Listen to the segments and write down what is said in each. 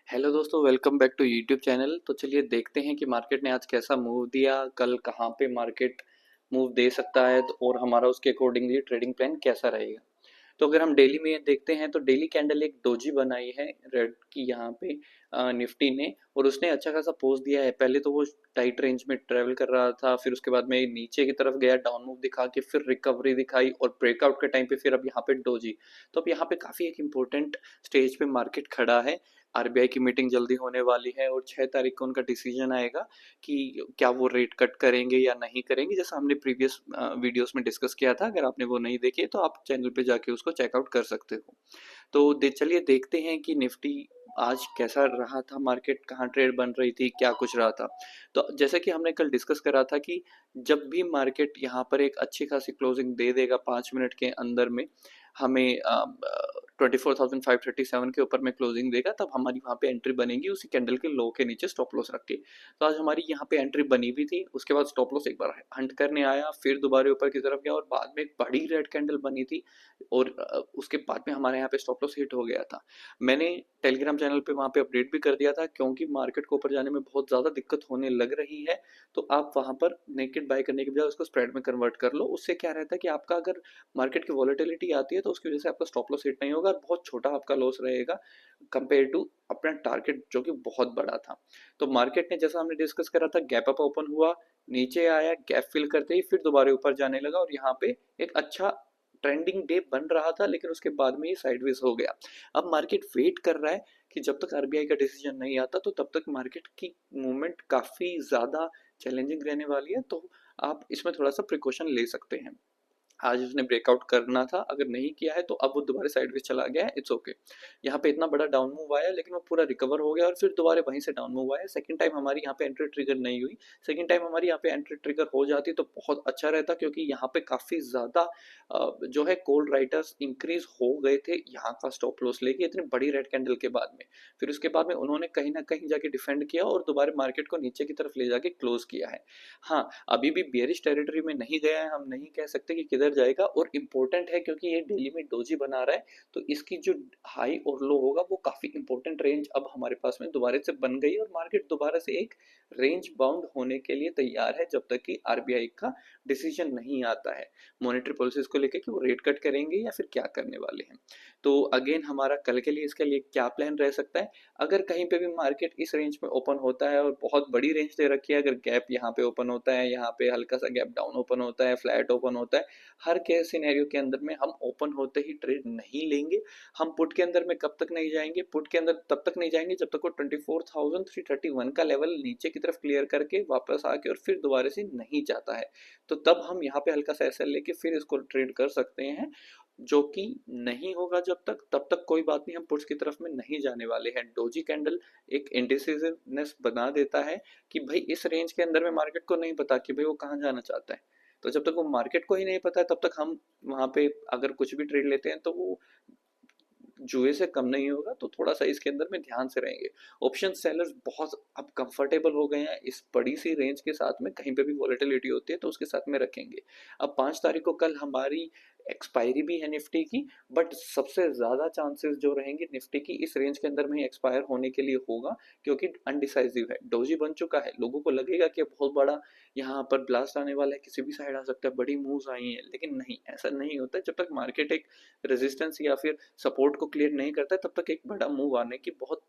Hello दोस्तों, welcome back to YouTube channel. तो चलिए देखते हैं कि मार्केट ने आज कैसा मूव दिया, कल कहाँ पे मार्केट मूव दे सकता है और हमारा उसके अकॉर्डिंगली ट्रेडिंग प्लान कैसा रहेगा। तो अगर हम डेली में देखते हैं तो डेली कैंडल एक डोजी बनाई है रेड की यहाँ पे निफ्टी ने, और उसने अच्छा खासा पोज दिया है। पहले तो वो टाइट रेंज में ट्रेवल कर रहा था, फिर उसके बाद में नीचे की तरफ गया, डाउन मूव दिखा के फिर रिकवरी दिखाई और ब्रेकआउट के टाइम पे फिर अब यहाँ पे डोजी। तो अब यहाँ पे काफी एक इम्पोर्टेंट स्टेज पे मार्केट खड़ा है। आरबीआई की मीटिंग जल्दी होने वाली है और 6 तारीख को उनका डिसीजन आएगा कि क्या वो रेट कट करेंगे या नहीं करेंगे, जैसा हमने प्रीवियस वीडियोस में डिस्कस किया था। अगर आपने वो नहीं देखे तो आप चैनल पे जाके उसको चेकआउट कर सकते हो। तो चलिए देखते हैं कि निफ्टी आज कैसा रहा था, मार्केट कहाँ ट्रेड बन रही थी, क्या कुछ रहा था। तो जैसे कि हमने कल डिस्कस करा था कि जब भी मार्केट यहाँ पर एक अच्छी खासी क्लोजिंग दे देगा 5 मिनट के अंदर में, हमें 24,537 के ऊपर में क्लोजिंग देगा, तब हमारी वहाँ पे एंट्री बनेगी उसी कैंडल के लो के नीचे स्टॉप लॉस रख के। तो आज हमारी यहाँ पे एंट्री बनी भी थी, उसके बाद स्टॉप लॉस एक बार हंट करने आया, फिर दोबारा ऊपर की तरफ गया और बाद में एक बड़ी रेड कैंडल बनी थी और उसके बाद में हमारे यहाँ पे स्टॉप लॉस हिट हो गया था। मैंने टेलीग्राम चैनल पे वहाँ पे अपडेट भी कर दिया था, क्योंकि मार्केट को ऊपर जाने में बहुत ज़्यादा दिक्कत होने लग रही है। तो आप वहाँ पर नेकेड बाय करने के बजाय उसको स्प्रेड में कन्वर्ट कर लो। उससे क्या रहता है कि आपका अगर मार्केट की वॉलेटिलिटी आती है तो उसकी वजह से आपका स्टॉप लॉस हिट नहीं होगा, बहुत छोटा आपका लॉस रहेगा कंपेयर टू अपना टारगेट जो कि बहुत बड़ा था। तो मार्केट ने, जैसा हमने डिस्कस करा था, गैप अप ओपन हुआ, नीचे आया, गैप फिल करते ही फिर दोबारा ऊपर जाने लगा और यहाँ पे एक अच्छा ट्रेंडिंग डे बन रहा था, लेकिन उसके बाद में ये साइडवेज हो गया। अब मार्केट वेट कर रहा है कि जब तक आरबीआई का डिसीजन नहीं आता तो तब तक मार्केट की मूवमेंट काफी ज्यादा चैलेंजिंग रहने वाली है। तो आप इसमें थोड़ा सा प्रिकॉशन ले सकते हैं। आज उसने ब्रेकआउट करना था, अगर नहीं किया है तो अब वो दोबारा साइडवेज चला गया है, इट्स ओके। यहाँ पे इतना बड़ा डाउन मूव आया लेकिन वो पूरा रिकवर हो गया और फिर दोबारा वहीं से डाउन मूव आया। सेकंड टाइम हमारी यहाँ पे एंट्री ट्रिगर नहीं हुई। सेकंड टाइम हमारी यहाँ पे एंट्री ट्रिगर हो जाती तो बहुत अच्छा रहता, क्योंकि यहाँ पे काफी ज्यादा जो है कॉल राइटर्स इंक्रीज हो गए थे यहाँ का स्टॉप लॉस लेके इतनी बड़ी रेड कैंडल के बाद में। फिर उसके बाद में उन्होंने कहीं ना कहीं जाके डिफेंड किया और दोबारा मार्केट को नीचे की तरफ ले जाके क्लोज किया है। हाँ, अभी भी बेयरिश टेरिटरी में नहीं गया है, हम नहीं कह सकते कि किधर जाएगा, और इम्पोर्टेंट है क्योंकि ये डेली में डोजी बना रहा है। तो इसकी जो हाई और लो होगा वो काफी इंपॉर्टेंट रेंज अब हमारे पास में दोबारा से बन गई है और मार्केट दोबारा से एक रेंज बाउंड होने के लिए तैयार है, जब तक कि आरबीआई का डिसीजन नहीं आता है मॉनेटरी पॉलिसीज को लेकर कि वो रेट कट करेंगे या फिर क्या करने वाले हैं। तो अगेन हमारा कल के लिए इसके लिए क्या प्लान रह सकता है। अगर कहीं पे भी मार्केट इस रेंज में ओपन होता है और बहुत बड़ी रेंज दे रखी है, अगर गैप यहाँ पे ओपन होता है, यहाँ पे हल्का सा गैप डाउन ओपन होता है, फ्लैट ओपन होता है, हर केस सिनेरियो के अंदर में हम ओपन होते ही ट्रेड नहीं लेंगे। हम पुट के अंदर में कब तक नहीं जाएंगे, पुट के अंदर तब तक नहीं जाएंगे जब तक वो 24,331 का लेवल नीचे की तरफ क्लियर करके वापस आके और फिर दोबारा से नहीं जाता है। तो तब हम यहाँ पे हल्का सा एसएल लेके फिर इसको ट्रेड कर सकते हैं, जो कि नहीं होगा जब तक, तब तक कोई बात नहीं, हम पुट्स की तरफ में नहीं जाने वाले हैं। डोजी कैंडल एक इंडिसिसिवनेस बना देता है कि भाई इस रेंज के अंदर में मार्केट को नहीं पता कि भाई वो कहाँ जाना चाहता है। तो जब तक वो मार्केट को ही नहीं पता है तब तक हम वहां पे अगर कुछ भी ट्रेड लेते हैं तो वो जुए से कम नहीं होगा। तो थोड़ा सा इसके अंदर में ध्यान से रहेंगे। ऑप्शन सेलर्स बहुत अब कंफर्टेबल हो गए हैं इस बड़ी सी रेंज के साथ में, कहीं पे भी वॉलेटिलिटी होती है तो उसके साथ में रखेंगे। अब 5 तारीख को कल हमारी एक्सपायरी भी है निफ्टी की, बट सबसे ज़्यादा चांसेस जो रहेंगे निफ्टी की इस रेंज के अंदर में ही एक्सपायर होने के लिए होगा, क्योंकि अनडिसाइसिव है, डोजी बन चुका है। लोगों को लगेगा कि बहुत बड़ा यहाँ पर ब्लास्ट आने वाला है, किसी भी साइड आ सकता है, बड़ी मूव्स आई हैं, लेकिन नहीं, ऐसा नहीं होता। जब तक मार्केट एक रेजिस्टेंस या फिर सपोर्ट को क्लियर नहीं करता है तब तक एक बड़ा मूव आने की बहुत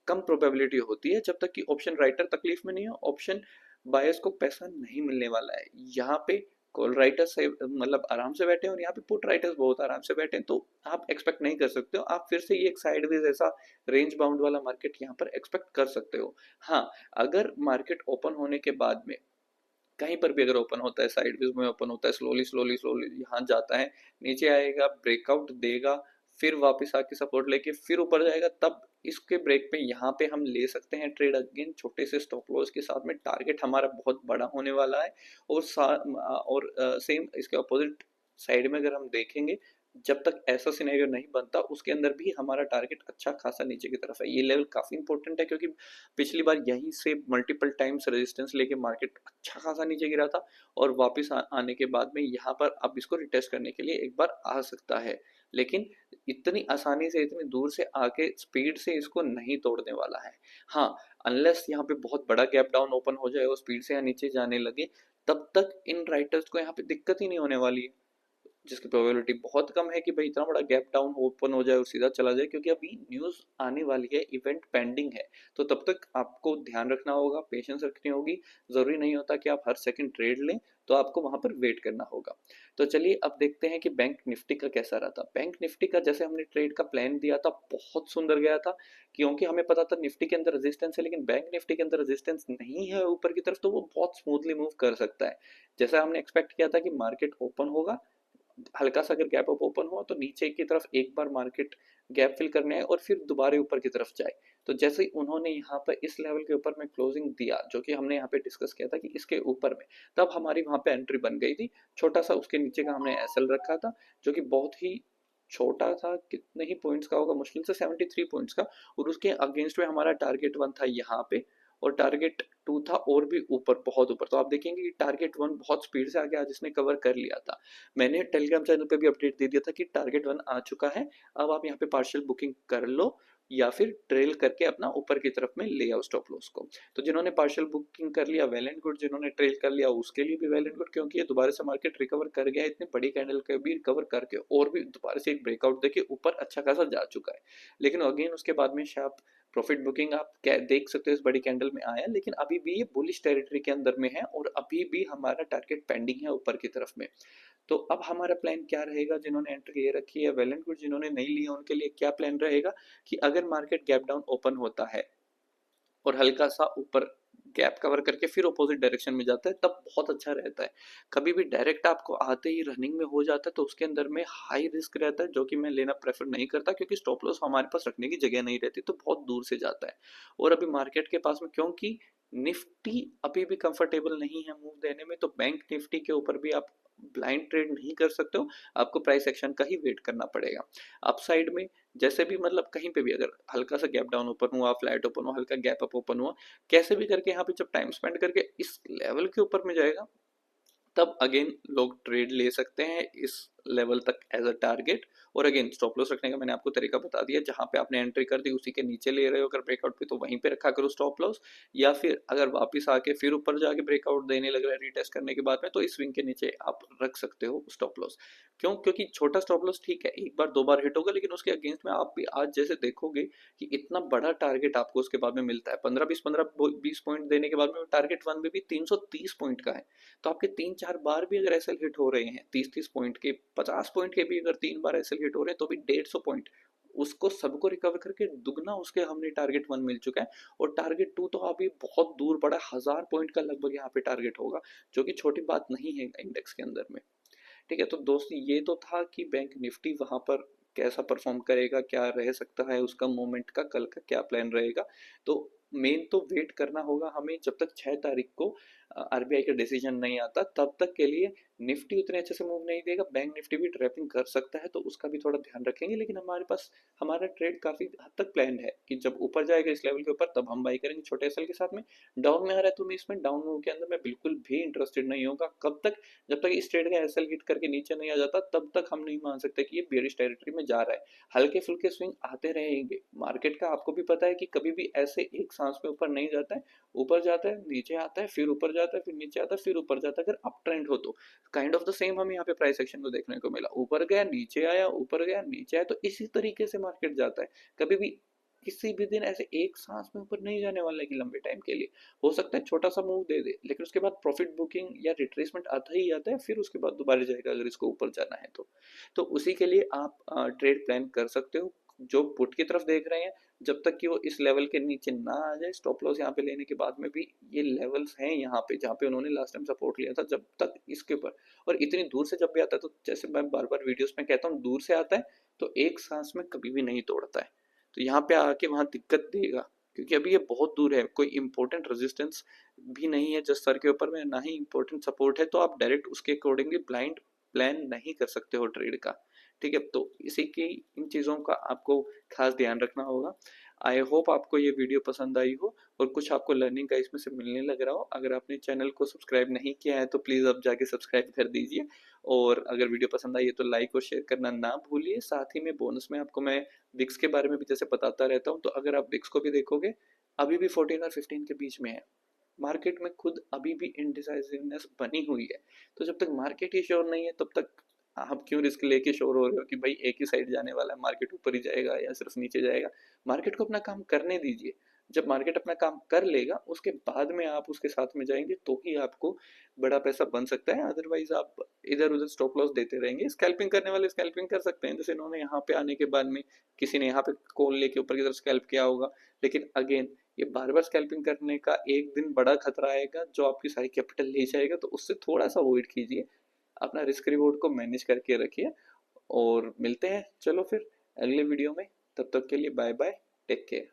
कम प्रोबेबिलिटी होती है, जब तक कि ऑप्शन राइटर तकलीफ में नहीं हो, ऑप्शन बायर्स को पैसा नहीं मिलने वाला है। यहाँ पे कॉल राइटर्स मतलब आराम से बैठे हैं और यहाँ पे पुट राइटर्स बहुत आराम से बैठे हैं, तो आप एक्सपेक्ट नहीं कर सकते हो आप फिर से ये एक साइडवेज ऐसा रेंज बाउंड वाला मार्केट यहाँ पर एक्सपेक्ट कर सकते हो। हाँ, अगर मार्केट ओपन होने के बाद में कहीं पर भी अगर ओपन होता है, साइडवेज में ओपन होता है, स्लोली स्लोली स्लोली यहाँ जाता है, नीचे आएगा, ब्रेकआउट देगा, फिर वापस आके सपोर्ट लेके फिर ऊपर जाएगा, तब इसके ब्रेक पे यहाँ पे हम ले सकते हैं ट्रेड अगेन छोटे से स्टॉप लॉस के साथ में। टारगेट हमारा बहुत बड़ा होने वाला है। और सेम इसके अपोजिट साइड में अगर हम देखेंगे, जब तक ऐसा सिनेरियो नहीं बनता उसके अंदर भी हमारा टारगेट अच्छा खासा नीचे की तरफ है। ये लेवल काफी इंपॉर्टेंट है, क्योंकि पिछली बार यहीं से मल्टीपल टाइम्स रेजिस्टेंस लेके मार्केट अच्छा खासा नीचे गिरा था और वापस आने के बाद में यहाँ पर अब इसको रिटेस्ट करने के लिए एक बार आ सकता है। लेकिन इतनी आसानी से इतनी दूर से आके स्पीड से इसको नहीं तोड़ने वाला है। हाँ, अनलेस यहाँ पे बहुत बड़ा गैप डाउन ओपन हो जाए और स्पीड से यहाँ नीचे जाने लगे, तब तक इन राइटर्स को यहाँ पे दिक्कत ही नहीं होने वाली है, जिसकी प्रोबेबिलिटी बहुत कम है कि भाई इतना बड़ा गैप डाउन ओपन हो जाए और सीधा चला जाए, क्योंकि अभी न्यूज़ आने वाली है, इवेंट पेंडिंग है। तो तब तक आपको ध्यान रखना होगा, पेशेंस रखनी होगी। ज़रूरी नहीं होता कि आप हर सेकंड ट्रेड लें, तो आपको वहाँ पर वेट करना होगा। तो चलिए अब देखते हैं कि बैंक निफ्टी का कैसा रहा था। बैंक निफ्टी का जैसे हमने ट्रेड का प्लान दिया था, बहुत सुंदर गया था, क्योंकि हमें पता था निफ्टी के अंदर रेजिस्टेंस है, लेकिन बैंक निफ्टी के अंदर रेजिस्टेंस नहीं है ऊपर की तरफ, तो वो बहुत स्मूथली मूव कर सकता है। जैसा हमने एक्सपेक्ट किया था कि मार्केट ओपन होगा, हल्का सा अगर गैप अप ओपन हुआ तो नीचे की तरफ एक बार मार्केट गैप फिल करने आए और फिर दोबारा ऊपर की तरफ जाए। तो जैसे ही उन्होंने यहाँ पर इस लेवल के ऊपर में क्लोजिंग दिया, जो कि हमने यहाँ पे डिस्कस किया था कि इसके ऊपर में, तब हमारी वहाँ पे एंट्री बन गई थी। छोटा सा उसके नीचे का हमने एसएल रखा था, जो कि बहुत ही छोटा था, कितने ही पॉइंट्स का होगा, मुश्किल से 73 पॉइंट्स का। और उसके अगेंस्ट में हमारा टारगेट वन था यहाँ पे, और टारगेट टू था और भी ऊपर, बहुत ऊपर। तो आप देखेंगे कि टारगेट वन बहुत स्पीड से आगे आज इसने कवर कर लिया था। मैंने टेलीग्राम चैनल पे भी अपडेट दे दिया था कि टारगेट वन आ चुका है, अब आप यहाँ पे पार्शियल बुकिंग कर लो या फिर ट्रेल करके अपना ऊपर की तरफ में ले आओ स्टॉप लॉस को। तो जिन्होंने पार्शियल बुकिंग कर लिया वेल एंड गुड, जिन्होंने ट्रेल कर लिया उसके लिए भी वेल एंड गुड, क्योंकि ये दोबारा से मार्केट रिकवर कर गया है, इतनी बड़ी कैंडल का भी रिकवर करके और भी दोबारा से एक ब्रेकआउट देके ऊपर अच्छा खासा जा चुका है। लेकिन अगेन उसके बाद में शार्प प्रॉफिट बुकिंग आप देख सकते हो इस बड़ी कैंडल में आया, लेकिन अभी भी ये बुलिश टेरिटरी के अंदर में है और अभी भी हमारा टारगेट पेंडिंग है ऊपर की तरफ में। तो अब हमारा प्लान क्या रहेगा, जिन्होंने एंट्री ले रखी है वेल एंड गुड, जिन्होंने नहीं लिया उनके लिए क्या प्लान रहेगा कि अगर मार्केट गैप डाउन ओपन होता है और हल्का सा ऊपर गैप कवर करके फिर अपोजिट डायरेक्शन में जाता है, तब बहुत अच्छा रहता है। कभी भी डायरेक्ट आपको आते ही रनिंग में हो जाता है तो उसके अंदर में हाई रिस्क रहता है, जो कि मैं लेना प्रेफर नहीं करता, क्योंकि स्टॉप लॉस हमारे पास रखने की जगह नहीं रहती, तो बहुत दूर से जाता है। और अभी मार्केट के पास में, क्योंकि निफ्टी अभी भी कंफर्टेबल नहीं है मूव देने में, तो बैंक निफ्टी के ऊपर भी आप ब्लाइंड ट्रेड नहीं कर सकते हो, आपको प्राइस एक्शन का ही वेट करना पड़ेगा। अपसाइड में जैसे भी, मतलब कहीं पे भी अगर हल्का सा गैप डाउन ओपन हुआ, फ्लैट ओपन हुआ, हल्का गैप अप ओपन हुआ, कैसे भी करके यहाँ पे जब टाइम स्पेंड करके इस लेवल के ऊपर में जाएगा, तब अगेन लोग ट्रेड ले सकते हैं इस लेवल तक एज अ टारगेट। और अगेन स्टॉप लॉस रखने का मैंने आपको तरीका बता दिया, जहां पे आपने एंट्री कर दी उसी के नीचे ले रहे हो अगर ब्रेकआउट पे, तो वहीं पे रखा करो स्टॉप लॉस। या फिर अगर वापस आके फिर ऊपर जाके ब्रेकआउट देने लग रहा है रीटेस्ट करने के बाद में, तो इस स्विंग के नीचे आप रख सकते हो स्टॉप लॉस। क्यों? क्योंकि छोटा स्टॉप लॉस ठीक है, एक बार दो बार हिट होगा, लेकिन उसके अगेंस्ट में आप भी आज जैसे देखोगे कि इतना बड़ा टारगेट आपको उसके बाद में मिलता है, 15-20 पॉइंट देने के बाद में टारगेट वन में भी 330 पॉइंट का है। तो आपके 3-4 बार भी अगर एसएल हिट हो रहे हैं, 30-30 पॉइंट के, 50 पॉइंट के भी अगर 3 बार एसएल हिट हो रहे हैं, तो भी 150 पॉइंट, उसको सबको रिकवर करके दुगना उसके हमने टारगेट वन मिल चुका है। और टारगेट टू तो अभी बहुत दूर बड़ा 1000 पॉइंट का लगभग यहाँ पे टारगेट होगा, जो कि छोटी बात नहीं है इंडेक्स के अंदर में। ठीक है, तो दोस्त ये तो था कि बैंक निफ्टी वहां पर कैसा परफॉर्म करेगा, क्या रह सकता है उसका मोमेंट का, कल का क्या प्लान रहेगा। तो मेन तो वेट करना होगा हमें, जब तक 6 तारीख को आरबीआई का डिसीजन नहीं आता, तब तक के लिए निफ्टी उतने अच्छे से मूव नहीं देगा। बैंक निफ्टी भी ट्रैपिंग कर सकता है, तो उसका भी थोड़ा ध्यान रखेंगे, लेकिन हमारे पास हमारा ट्रेड काफी हद तक प्लान है कि जब ऊपर जाएगा इस लेवल के ऊपर, तब हम बाई करेंगे छोटे एसएल के साथ में। डाउन में आ रहा है तो मैं इसमें डाउन मूव के अंदर मैं बिल्कुल भी इंटरेस्टेड नहीं होगा। कब तक? जब तक इस ट्रेड का एसएल हिट करके नीचे नहीं आ जाता, तब तक हम नहीं मान सकते कि ये बेरिश टेरिटरी में जा रहा है। हल्के फुल्के स्विंग आते रहेंगे मार्केट का, आपको भी पता है कि कभी भी ऐसे एक सांस में ऊपर नहीं जाता है, ऊपर जाता है, नीचे आता है, फिर ऊपर जाता है, फिर नीचे आता है, फिर ऊपर जाता है। अगर अप ट्रेंड हो तो काइंड ऑफ द सेम हमें यहाँ पे प्राइस एक्शन को देखने को मिला, ऊपर गया नीचे आया, ऊपर गया नीचे आया, तो इसी तरीके से मार्केट जाता है। कभी भी किसी भी दिन ऐसे एक सांस में ऊपर नहीं जाने वाला है कि लंबे टाइम के लिए। हो सकता है छोटा सा मूव दे दे, लेकिन उसके बाद प्रॉफिट बुकिंग या रिट्रेसमेंट आता ही आता है, फिर उसके बाद दोबारा जाएगा अगर इसको ऊपर जाना है तो उसी के लिए आप ट्रेड प्लान कर सकते हो। जो पुट की तरफ देख रहे हैं, जब तक कि वो इस लेवल के नीचे ना आ जाए, स्टॉप लॉस यहाँ पे लेने के बाद में भी ये लेवल्स हैं यहाँ पे जहाँ पे उन्होंने लास्ट टाइम सपोर्ट लिया था, जब तक इसके ऊपर। और इतनी दूर से जब भी आता है, तो जैसे मैं बार बार वीडियोस में कहता हूँ, दूर से आता है तो एक सांस में कभी भी नहीं तोड़ता है। तो यहाँ पे आके वहां दिक्कत देगा, क्योंकि अभी ये बहुत दूर है, कोई इंपॉर्टेंट रेजिस्टेंस भी नहीं है जस्ट सर के ऊपर में, ना ही इंपॉर्टेंट सपोर्ट है, तो आप डायरेक्ट उसके अकॉर्डिंगली ब्लाइंड प्लान नहीं कर सकते हो ट्रेड का। ठीक है, तो इसी की इन चीज़ों का आपको खास ध्यान रखना होगा। आई होप आपको ये वीडियो पसंद आई हो और कुछ आपको लर्निंग का इसमें से मिलने लग रहा हो। अगर आपने चैनल को सब्सक्राइब नहीं किया है तो प्लीज़ अब जाके सब्सक्राइब कर दीजिए, और अगर वीडियो पसंद आई है तो लाइक और शेयर करना ना भूलिए। साथ ही में बोनस में आपको मैं विक्स के बारे में भी जैसे बताता रहता हूँ, तो अगर आप विक्स को भी देखोगे अभी भी 14 और 15 के बीच में है। मार्केट में खुद अभी भी इनडिसाइसिवनेस बनी हुई है। तो जब तक मार्केट ही श्योर नहीं है तब तक आप क्यों रिस्क लेके श्योर हो रहे हो कि भाई एक ही साइड जाने वाला है, मार्केट ऊपर ही जाएगा या सिर्फ नीचे जाएगा। मार्केट को अपना काम करने दीजिए। जब मार्केट अपना काम कर लेगा उसके बाद में आप उसके साथ में जाएंगे तो ही आपको बड़ा पैसा बन सकता है। अदरवाइज आप इधर उधर स्टॉप लॉस देते रहेंगे। स्कैल्पिंग करने वाले स्कैल्पिंग कर सकते हैं, जैसे इन्होंने यहाँ पे आने के बाद में किसी ने यहाँ पे कॉल लेके ऊपर की तरफ स्कैल्प किया होगा। लेकिन अगेन ये बार बार स्कैल्पिंग करने का एक दिन बड़ा खतरा आएगा जो आपकी सारी कैपिटल ले जाएगा, तो उससे थोड़ा सा अवॉइड कीजिए। अपना रिस्क रिवॉर्ड को मैनेज करके रखिए, और मिलते हैं चलो फिर अगले वीडियो में। तब तक के लिए बाय बाय, टेक केयर।